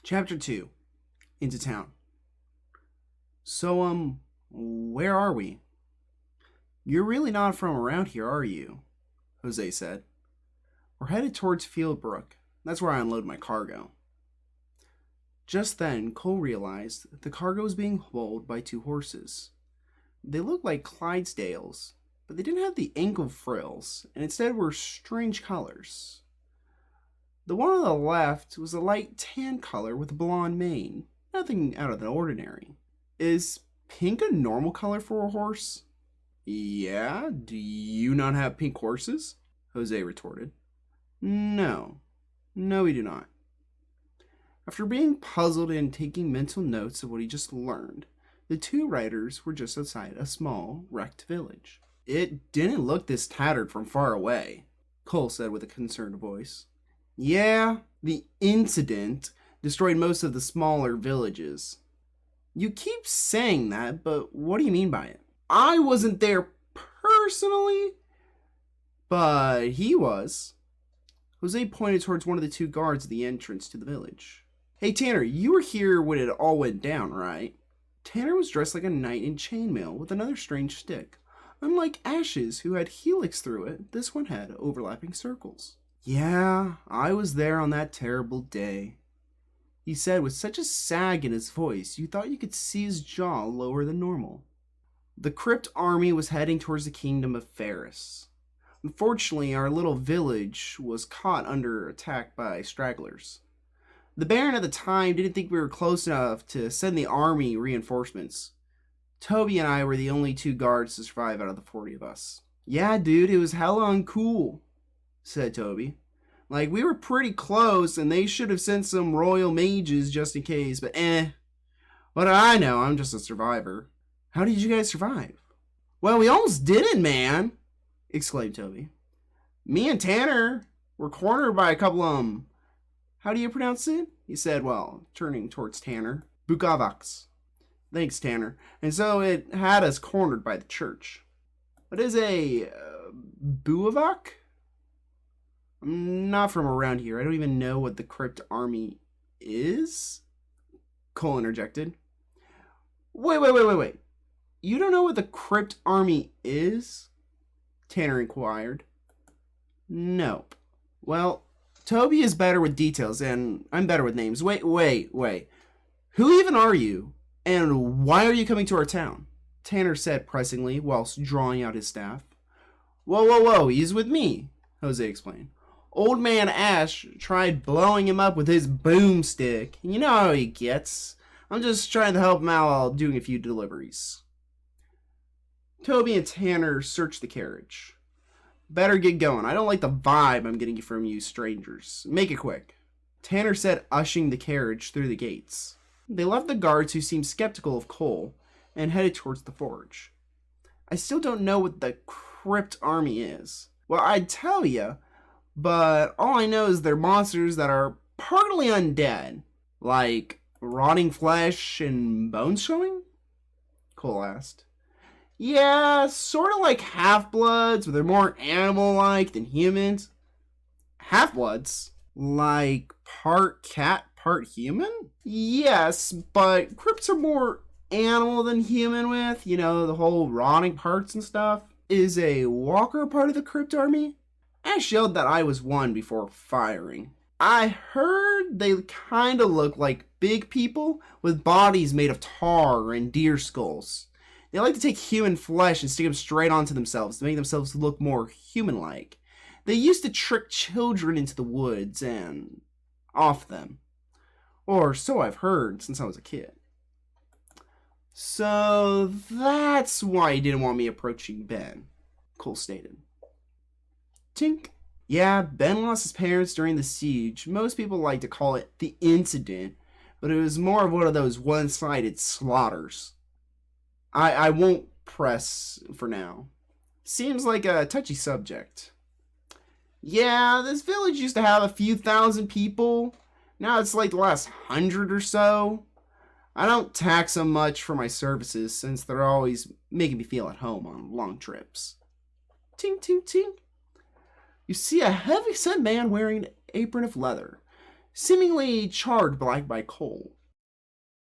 Chapter 2. Into town. So, where are we? You're really not from around here, are you? Jose said. We're headed towards Fieldbrook. That's where I unload my cargo. Just then, Cole realized that the cargo was being pulled by two horses. They looked like Clydesdales, but they didn't have the ankle frills, and instead were strange colors. The one on the left was a light tan color with a blonde mane. Nothing out of the ordinary. Is pink a normal color for a horse? Yeah, do you not have pink horses? Jose retorted. No, we do not. After being puzzled and taking mental notes of what he just learned, the two riders were just outside a small, wrecked village. It didn't look this tattered from far away, Cole said with a concerned voice. Yeah, the incident destroyed most of the smaller villages. You keep saying that, but what do you mean by it? I wasn't there personally, but he was. Jose pointed towards one of the two guards at the entrance to the village. Hey Tanner, you were here when it all went down, right? Tanner was dressed like a knight in chainmail with another strange stick. Unlike Ashes, who had helix through it, this one had overlapping circles. Yeah, I was there on that terrible day, he said with such a sag in his voice you thought you could see his jaw lower than normal. The Crypt army was heading towards the kingdom of Ferris. Unfortunately, our little village was caught under attack by stragglers. The Baron at the time didn't think we were close enough to send the army reinforcements. Toby and I were the only two guards to survive out of the 40 of us. Yeah, dude, it was hella uncool, said Toby. Like, we were pretty close, and they should have sent some royal mages just in case, but what do I know? I'm just a survivor. How did you guys survive? Well, we almost didn't, man, exclaimed Toby. Me and Tanner were cornered by a couple how do you pronounce it? He said while turning towards Tanner. Bukavaks. Thanks, Tanner. And so it had us cornered by the church. What is a Buavak? I'm not from around here. I don't even know what the Crypt army is? Cole interjected. Wait. You don't know what the Crypt army is? Tanner inquired. Nope. Well, Toby is better with details, and I'm better with names. Wait. Who even are you? And why are you coming to our town? Tanner said pressingly, whilst drawing out his staff. Whoa, he's with me, Jose explained. Old man Ash tried blowing him up with his boomstick. You know how he gets. I'm just trying to help him out while doing a few deliveries. Toby and Tanner searched the carriage. Better get going. I don't like the vibe I'm getting from you strangers. Make it quick. Tanner said, ushering the carriage through the gates. They left the guards who seemed skeptical of Cole and headed towards the forge. I still don't know what the Crypt army is. Well, I'd tell you, but all I know is they're monsters that are partly undead. Like rotting flesh and bones showing? Cole asked. Yeah, sort of like half-bloods, but they're more animal-like than humans. Half-bloods? Like part cat, part human? Yes, but crypts are more animal than human with, the whole rotting parts and stuff. Is a walker part of the Crypt army? Ash yelled that I was one before firing. I heard they kind of look like big people with bodies made of tar and deer skulls. They like to take human flesh and stick them straight onto themselves to make themselves look more human-like. They used to trick children into the woods and off them. Or so I've heard since I was a kid. So that's why he didn't want me approaching Ben, Cole stated. Tink. Yeah, Ben lost his parents during the siege. Most people like to call it the incident, but it was more of one of those one-sided slaughters. I won't press for now. Seems like a touchy subject. Yeah, this village used to have a few thousand people. Now it's like the last 100 or so. I don't tax them much for my services since they're always making me feel at home on long trips. Tink. You see a heavy-set man wearing an apron of leather. seemingly charred black by coal.